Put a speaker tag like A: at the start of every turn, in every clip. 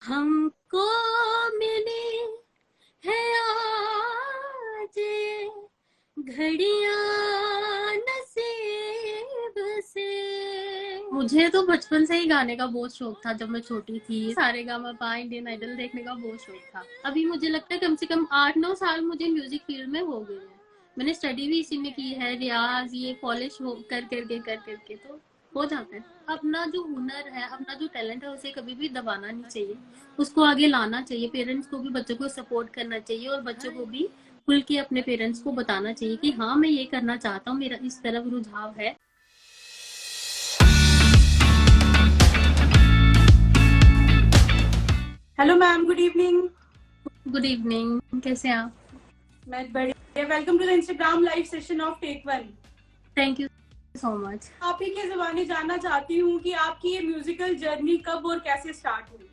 A: हमको मिली है आज घड़ियां नसीब से। मुझे तो बचपन से ही गाने का बहुत शौक था। जब मैं छोटी थी सारेगामापा इंडियन आइडल देखने का बहुत शौक था। अभी मुझे लगता है कम से कम 8-9 साल मुझे म्यूजिक फील्ड में हो गए हैं। मैंने स्टडी भी इसी में की है, रियाज ये कॉलेज कर करके तो हो जाता है। अपना जो हुनर है, अपना जो टैलेंट है, उसे कभी भी दबाना नहीं चाहिए, उसको आगे लाना चाहिए। पेरेंट्स को भी बच्चों को सपोर्ट करना चाहिए और बच्चों को भी खुल के अपने पेरेंट्स को बताना चाहिए कि हाँ मैं ये करना चाहता हूँ, मेरा इस तरफ रुझाव है।
B: Hello ma'am, good evening.
A: Good evening, कैसे हैं आप?
B: मैं बढ़िया। Welcome to the Instagram live session of Tech One.
A: Thank you so much.
B: आप ही के ज़बानी जानना चाहती हूँ कि आपकी ये म्यूजिकल जर्नी कब और कैसे स्टार्ट हुई?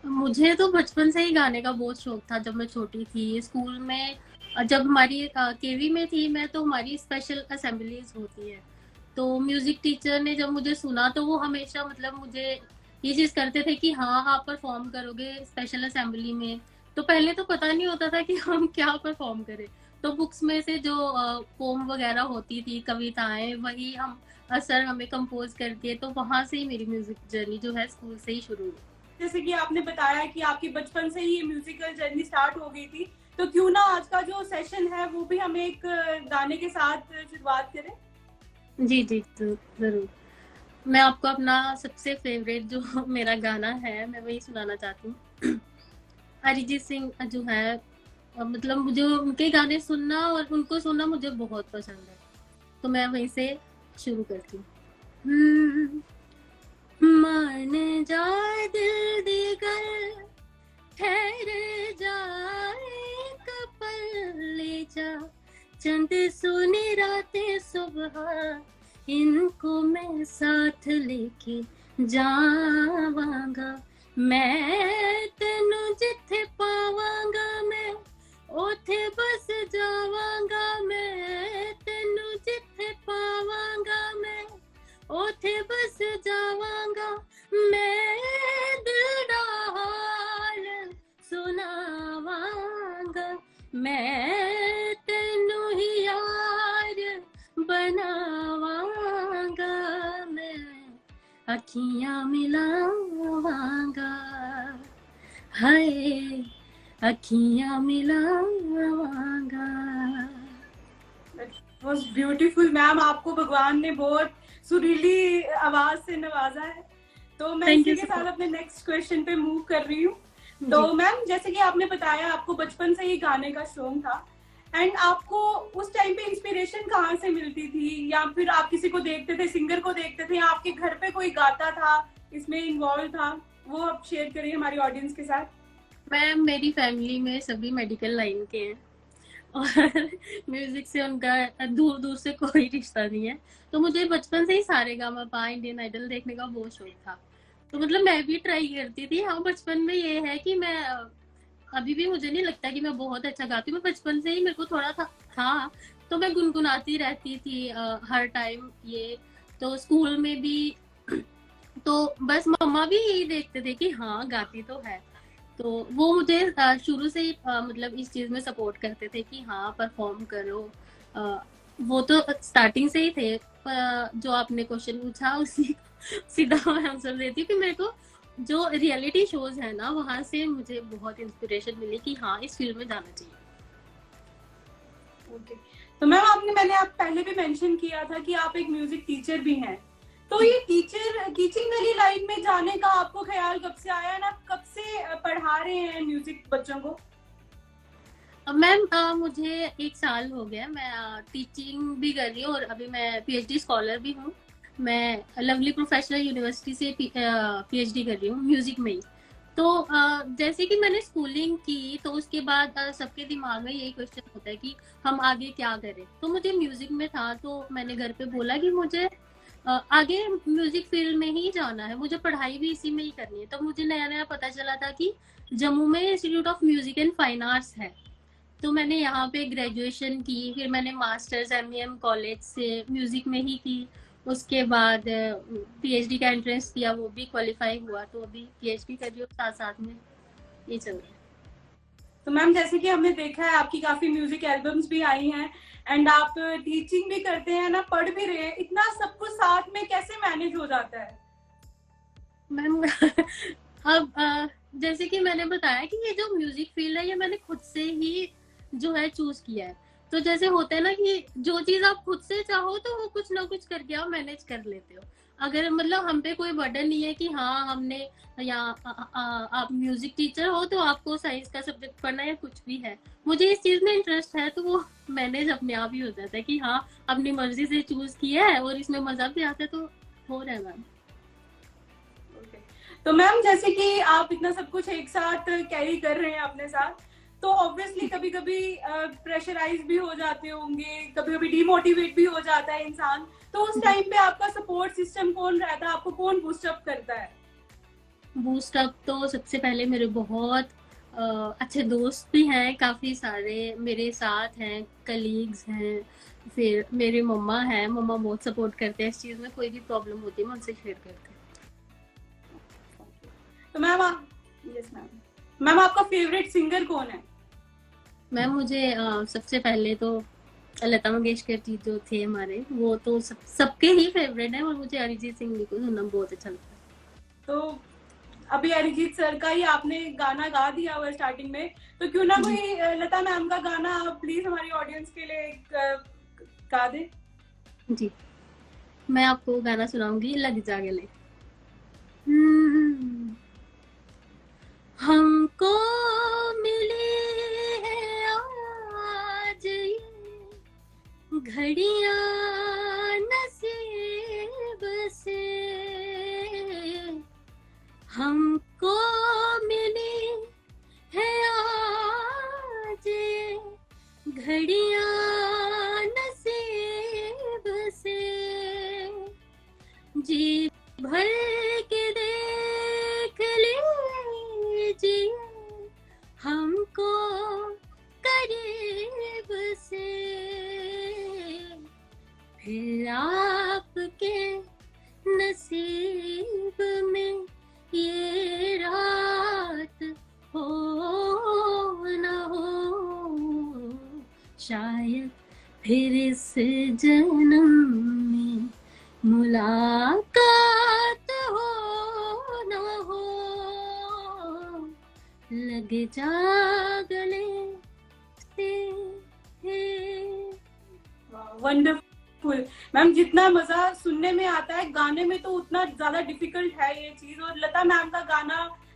A: मुझे तो बचपन से ही गाने का बहुत शौक था। जब मैं छोटी थी स्कूल में, जब हमारी केवी में थी मैं, तो हमारी स्पेशल असेंबलीज होती है। तो म्यूजिक टीचर ने जब मुझे सुना तो वो हमेशा मतलब मुझे ये चीज करते थे कि हाँ आप परफॉर्म करोगे स्पेशल असेंबली में। तो पहले तो पता नहीं होता था कि हम क्या परफॉर्म करें। तो बुक्स में से जो पोम वगैरह होती थी, कविताएं, वही हम सर हमें कंपोज करके, तो वहां से ही मेरी म्यूजिक जर्नी जो है स्कूल से ही शुरू हुई।
B: जैसे कि आपने बताया कि आपकी बचपन से ही ये म्यूजिकल जर्नी स्टार्ट हो गई थी, तो क्यों ना आज का जो सेशन है वो भी हम एक गाने के साथ शुरुआत करें।
A: जी जी, तो जरूर। मैं आपको अपना सबसे फेवरेट जो मेरा गाना है मैं वही सुनाना चाहती हूँ। अरिजीत सिंह जो है, मतलब मुझे उनके गाने सुनना और उनको सुनना मुझे बहुत पसंद है। तो मैं वहीं से शुरू करती हूँ। मान जा दिल दीगर, ठहर जाए कपल, ले जा चंद सोनी रातें सुबह, इनको मैं साथ लेके जावांगा। मैं तेनू जिथे पावांगा, मैं ओथे बस जावांगा। मैं तेनू जिथे पावांगा, मैं ओथे बस जावांगा। मैं दिल दा हाल सुनावांगा, मैं तेनू ही यार बनावांगा। मैं अखियां मिलावांगा, हाय अखियां मिलावांगा।
B: वाज ब्यूटीफुल मैम, आपको भगवान ने बहुत सुरीली आवाज से नवाजा है। तो मैं
A: थैंक
B: इसी
A: यू
B: के
A: सो
B: साथ
A: मच।
B: अपने नेक्स्ट क्वेश्चन पे मूव कर रही हूँ। तो
A: जी,
B: मैम, जैसे कि आपने बताया आपको बचपन से ही गाने का शौक था, एंड आपको उस टाइम पे इंस्पिरेशन कहाँ से मिलती थी, या फिर आप किसी को देखते थे, सिंगर को देखते थे, या आपके घर पे कोई गाता था इसमें इन्वॉल्व था? वो आप शेयर करिए हमारी ऑडियंस के साथ।
A: मैम मेरी फैमिली में सभी मेडिकल लाइन के हैं और म्यूजिक से उनका दूर दूर से कोई रिश्ता नहीं है। तो मुझे बचपन से ही सारेगामापा इंडियन आइडल देखने का बहुत शौक था। तो मतलब मैं भी ट्राई करती थी। हाँ, बचपन में ये है कि मैं अभी भी मुझे नहीं लगता कि मैं बहुत अच्छा गाती हूँ। मैं बचपन से ही मेरे को थोड़ा था तो मैं गुनगुनाती रहती थी हर टाइम ये। तो स्कूल में भी तो बस मम्मा भी यही देखते थे कि हाँ गाती तो है। तो वो मुझे शुरू से ही मतलब इस चीज में सपोर्ट करते थे कि हाँ परफॉर्म करो। अ, वो तो स्टार्टिंग से ही थे। जो आपने क्वेश्चन पूछा उसी सीधा मैं आंसर देती हूँ कि मेरे को जो रियलिटी शोज है ना, वहां से मुझे बहुत इंस्पिरेशन मिली कि हाँ इस फील्ड में जाना चाहिए।
B: ओके। तो मैम, मैंने आप पहले भी मेंशन किया था कि आप एक म्यूजिक टीचर भी हैं। तो ये टीचिंग वाली लाइन में जाने का आपको ख्याल कब से आया, ना कब से पढ़ा रहे हैं म्यूजिक बच्चों को?
A: मैम मुझे 1 साल हो गया। मैं टीचिंग भी कर रही हूँ और अभी मैं पीएचडी स्कॉलर भी हूँ। मैं लवली प्रोफेशनल यूनिवर्सिटी से पीएचडी कर रही हूँ म्यूजिक में ही। तो जैसे कि मैंने स्कूलिंग की तो उसके बाद सबके दिमाग में यही क्वेश्चन होता है कि हम आगे क्या करें। तो मुझे म्यूजिक में था, तो मैंने घर पे बोला कि मुझे आगे म्यूजिक फील्ड में ही जाना है, मुझे पढ़ाई भी इसी में ही करनी है। तो मुझे नया नया पता चला था कि जम्मू में institute of music and fine arts है। तो मैंने यहाँ पे ग्रेजुएशन की, फिर मैंने मास्टर्स एमईएम कॉलेज से म्यूजिक में ही की। उसके बाद पीएचडी का एंट्रेंस दिया, वो भी क्वालिफाई हुआ, तो अभी पीएचडी कर रही हूँ साथ साथ में, ये चल रहा है।
B: तो मैम जैसे कि हमने देखा है आपकी काफी म्यूजिक एल्बम्स भी आई हैं एंड आप टीचिंग भी करते हैं ना, पढ़ भी रहे हैं, इतना सब कुछ साथ में कैसे मैनेज हो जाता है?
A: मैम अब जैसे कि मैंने बताया कि ये जो म्यूजिक फील्ड है ये मैंने खुद से ही जो है चूज किया है। तो जैसे होता है ना कि जो चीज आप खुद से चाहो तो वो कुछ ना कुछ करके आप मैनेज कर लेते हो। अगर मतलब हम पे कोई बर्डन नहीं है कि हाँ हमने या आप म्यूजिक टीचर हो तो आपको साइंस का सब्जेक्ट पढ़ना या कुछ भी है, मुझे इस चीज में इंटरेस्ट है तो वो मैनेज अपने आप ही हो जाता है कि हाँ अपनी मर्जी से चूज किया है और इसमें मजा भी आता है, तो हो रहा है मैम।
B: तो मैम जैसे कि आप इतना सब कुछ एक साथ कैरी कर रहे हैं अपने साथ, तो ऑब्वियसली कभी कभी प्रेशराइज भी हो जाते होंगे, कभी कभी डिमोटिवेट भी हो जाता है इंसान, तो उस टाइम पे आपका सपोर्ट सिस्टम कौन रहता है, आपको कौन बूस्ट अप करता है?
A: बूस्ट अप तो सबसे पहले मेरे बहुत अच्छे दोस्त भी हैं, काफ़ी सारे मेरे साथ हैं, कलीग्स हैं, फिर मेरी मम्मा हैं, मम्मा बहुत सपोर्ट करते हैं इस चीज़ में, कोई भी प्रॉब्लम होती है मैं उनसे शेयर करती हूँ।
B: तो मैम यस मैम आपका फेवरेट सिंगर कौन है?
A: मैम मुझे सबसे पहले तो लता मंगेशकर जी जो थे हमारे, वो तो सबके ही फेवरेट है, और मुझे अरिजीत सिंह जी को सुनना बहुत अच्छा लगता है।
B: तो अभी अरिजीत सर का ही आपने गाना गा दिया हुआ स्टार्टिंग में, तो क्यों ना कोई लता मैम का गाना आप प्लीज हमारी ऑडियंस के लिए गा दे।
A: जी, मैं आपको गाना सुनाऊंगी, लग जा गले। हमको मिली है आज ये घड़ियां नसीब से, हमको मिली है आज ये घड़ियां नसीब से, जी भर के देख लीजिए हमको करीब से, फिर आपके नसीब में ये रात हो न हो, शायद फिर इस जन्म में मुलाकात हो न हो, लग जा गले से।
B: वंडरफुल मैम, जितना मजा सुनने में आता है गाने में तो उतना ज्यादा डिफिकल्ट है ये चीज, और लता मैम का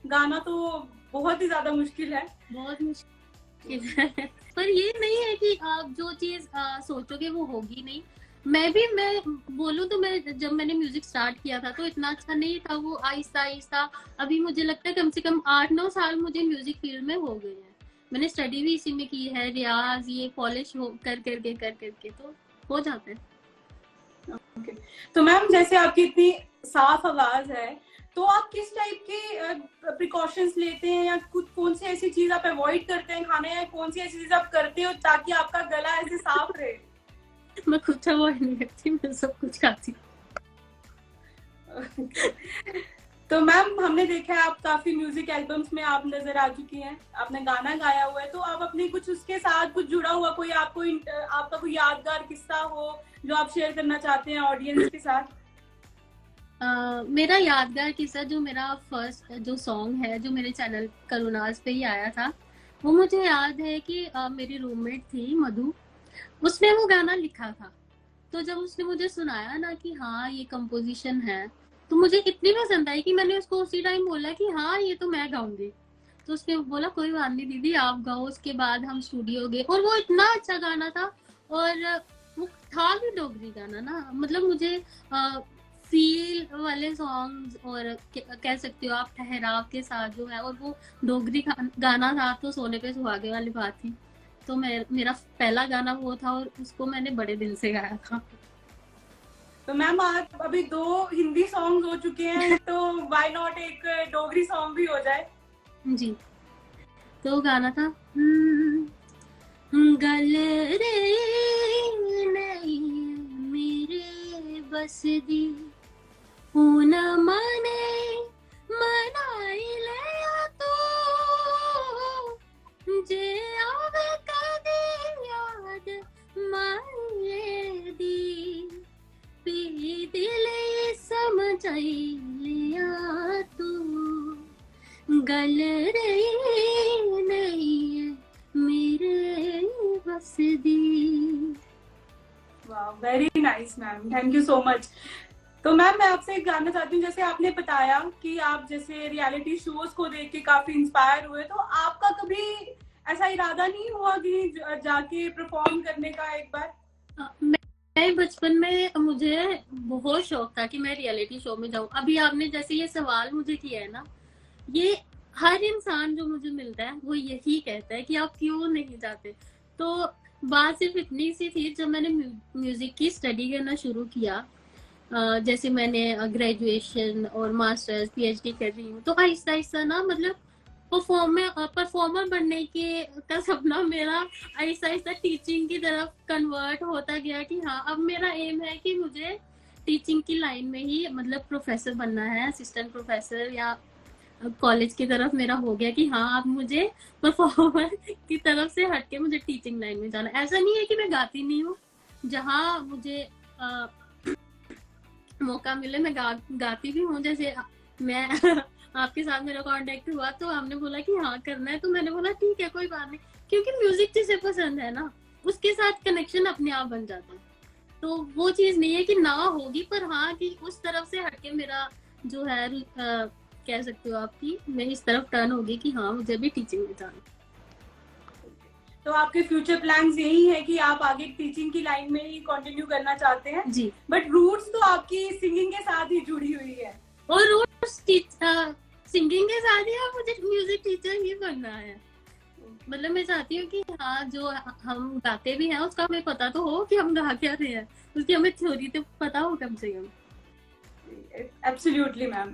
B: गाना तो बहुत ही ज्यादा मुश्किल है,
A: बहुत मुश्किल है। पर ये नहीं है कि आप जो चीज सोचोगे वो होगी नहीं। मैं बोलूं तो मैं जब मैंने म्यूजिक स्टार्ट किया था तो इतना अच्छा नहीं था, वो आहिस्ता आहिस्ता अभी मुझे लगता है कम से कम 8-9 साल मुझे म्यूजिक फील्ड में हो गए हैं। मैंने स्टडी भी इसी में की है, रियाज ये पॉलिश कर करके तो हो जाता है।
B: Okay. तो मैम जैसे आपकी इतनी साफ आवाज है, तो आप किस टाइप के प्रिकॉशंस लेते हैं, या कुछ कौन सी ऐसी चीज आप अवॉइड करते हैं खाने, या कौन सी ऐसी चीज आप करते हो ताकि आपका गला ऐसे साफ रहे?
A: मैं कुछ अवॉइड नहीं करती, मैं सब कुछ खाती हूँ।
B: तो मैम हमने देखा है आप काफी म्यूजिक एल्बम्स में आप नजर आ चुकी हैं, आपने गाना गाया हुआ है, तो आप अपने कुछ उसके साथ कुछ जुड़ा हुआ कोई आपका कोई यादगार किस्सा हो जो आप शेयर करना चाहते हैं ऑडियंस के साथ?
A: मेरा यादगार किस्सा, जो मेरा फर्स्ट जो सॉन्ग है जो मेरे चैनल करुणाज पे ही आया था, वो मुझे याद है कि मेरी रूममेट थी मधु, उसने वो गाना लिखा था। तो जब उसने मुझे सुनाया ना कि हाँ ये कंपोजिशन है, तो मुझे इतनी पसंद आई कि मैंने उसको उसी टाइम बोला कि हाँ ये तो मैं गाऊंगी। तो उसने बोला कोई बात नहीं दीदी आप गाओ। उसके बाद हम स्टूडियो गए और वो इतना अच्छा गाना था, और वो था भी डोगरी गाना ना, मतलब मुझे फील वाले सॉन्ग्स, और कह सकते हो आप ठहराव के साथ जो है, और वो डोगरी गाना था तो सोने पे सुहागे वाली बात थी। तो मेरा पहला गाना वो था और उसको मैंने बड़े दिल से गाया था।
B: तो मैम आज अभी 2 हिंदी सॉन्ग हो चुके हैं, तो व्हाई नॉट एक डोगरी सॉन्ग भी हो जाए?
A: जी, तो गाना था गल रे नहीं मेरे बस दी हूं न माने मनाई लिया तो जे आवे कदी याद मारे दी पी दिले समझाई लिया तू गल रही नहीं है मेरे बस दी।
B: वाह, very nice ma'am, thank you so much. तो मैम मैं आपसे जानना चाहती हूँ, जैसे आपने बताया कि आप जैसे रियलिटी शोज को देख के काफी इंस्पायर हुए, तो आपका कभी ऐसा इरादा नहीं हुआ कि जाके परफॉर्म करने का एक बार?
A: मैं बचपन में मुझे बहुत शौक था कि मैं रियलिटी शो में जाऊं। अभी आपने जैसे ये सवाल मुझे किया है ना, ये हर इंसान जो मुझे मिलता है वो यही कहता है कि आप क्यों नहीं जाते। तो बात सिर्फ इतनी सी थी, जब मैंने म्यूजिक की स्टडी करना शुरू किया, जैसे मैंने ग्रेजुएशन और मास्टर्स पीएचडी कर रही हूँ, तो आहिस्ता आहिस्ता ना मतलब परफॉर्मर बनने के का सपना मेरा आहिस्ता आहिस्ता टीचिंग की तरफ कन्वर्ट होता गया कि हाँ अब मेरा एम है कि मुझे टीचिंग की लाइन में ही मतलब प्रोफेसर बनना है, असिस्टेंट प्रोफेसर, या कॉलेज की तरफ मेरा हो गया कि हाँ अब मुझे परफॉर्मर की तरफ से हटके मुझे टीचिंग लाइन में जाना। ऐसा नहीं है कि मैं गाती नहीं हूँ, जहाँ मुझे मौका मिले मैं गाती भी हूँ। जैसे मैं आपके साथ मेरा कांटेक्ट हुआ तो हमने बोला कि हाँ करना है, तो मैंने बोला ठीक है कोई बात नहीं, क्योंकि म्यूजिक जिसे पसंद है ना उसके साथ कनेक्शन अपने आप बन जाता है। तो वो चीज नहीं है कि ना होगी, पर हाँ कि उस तरफ से हटके मेरा जो है कह सकते हो आपकी मैं इस तरफ टर्न होगी कि हाँ मुझे भी टीचिंग में जाना।
B: तो आपके फ्यूचर प्लान्स यही है कि आप आगे टीचिंग की लाइन में ही कंटिन्यू करना चाहते हैं?
A: जी,
B: बट रूट्स तो आपकी सिंगिंग के साथ ही जुड़ी हुई है।
A: और रूट्स सिंगिंग के साथ ही मुझे म्यूजिक टीचर ही बनना है। मतलब मैं चाहती हूँ कि हाँ जो हम गाते भी हैं उसका हमें पता तो हो कि हम गा क्या रहे हैं, उसकी हमें थ्योरी तो पता हो कम से कम।
B: Absolutely ma'am.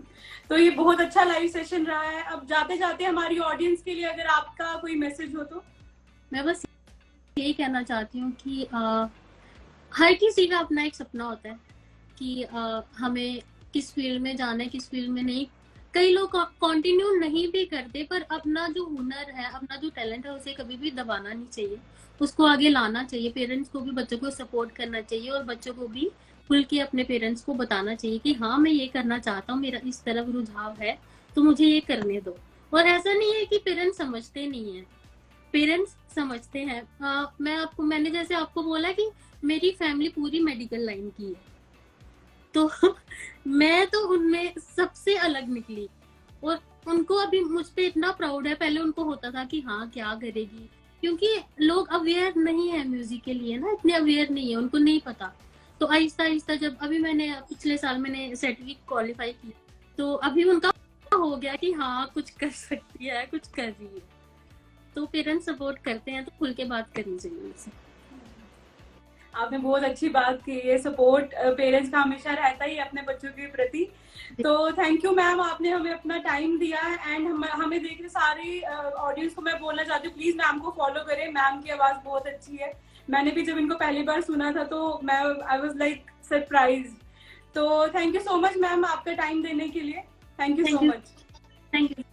B: तो ये बहुत अच्छा लाइव सेशन रहा है। अब जाते जाते हमारी ऑडियंस के लिए अगर आपका कोई मैसेज हो तो?
A: मैं बस यही कहना चाहती हूँ कि हर किसी का अपना एक सपना होता है कि हमें किस फील्ड में जाना है, किस फील्ड में नहीं। कई लोग कंटिन्यू नहीं भी करते, पर अपना जो हुनर है, अपना जो टैलेंट है, उसे कभी भी दबाना नहीं चाहिए, उसको आगे लाना चाहिए। पेरेंट्स को भी बच्चों को सपोर्ट करना चाहिए और बच्चों को भी खुल के अपने पेरेंट्स को बताना चाहिए कि हाँ मैं ये करना चाहता हूँ, मेरा इस तरफ रुझाव है तो मुझे ये करने दो। और ऐसा नहीं है कि पेरेंट्स समझते नहीं है, पेरेंट्स समझते हैं। मैंने जैसे आपको बोला कि मेरी फैमिली पूरी मेडिकल लाइन की है, तो मैं तो उनमें सबसे अलग निकली और उनको अभी मुझ पे इतना प्राउड है। पहले उनको होता था कि हाँ क्या करेगी, क्योंकि लोग अवेयर नहीं है म्यूजिक के लिए ना, इतने अवेयर नहीं है, उनको नहीं पता। तो आहिस्ता आहिस्ता जब अभी मैंने पिछले साल मैंने सेटवी क्वालिफाई की, तो अभी उनका हो गया कि हाँ कुछ कर सकती है, कुछ कर रही है। तो पेरेंट्स सपोर्ट करते हैं तो खुल के बात करनी चाहिए उनसे।
B: आपने बहुत अच्छी बात की है, सपोर्ट पेरेंट्स का हमेशा रहता ही अपने बच्चों के प्रति। तो थैंक यू मैम, आपने हमें अपना टाइम दिया है। एंड हमें देख रहे सारी ऑडियंस को मैं बोलना चाहती हूँ, प्लीज मैम को फॉलो करें। मैम की आवाज बहुत अच्छी है, मैंने भी जब इनको पहली बार सुना था तो आई वाज लाइक सरप्राइज्ड। तो thank you so much ma'am आपका टाइम देने के लिए। Thank you so much.
A: Thank you.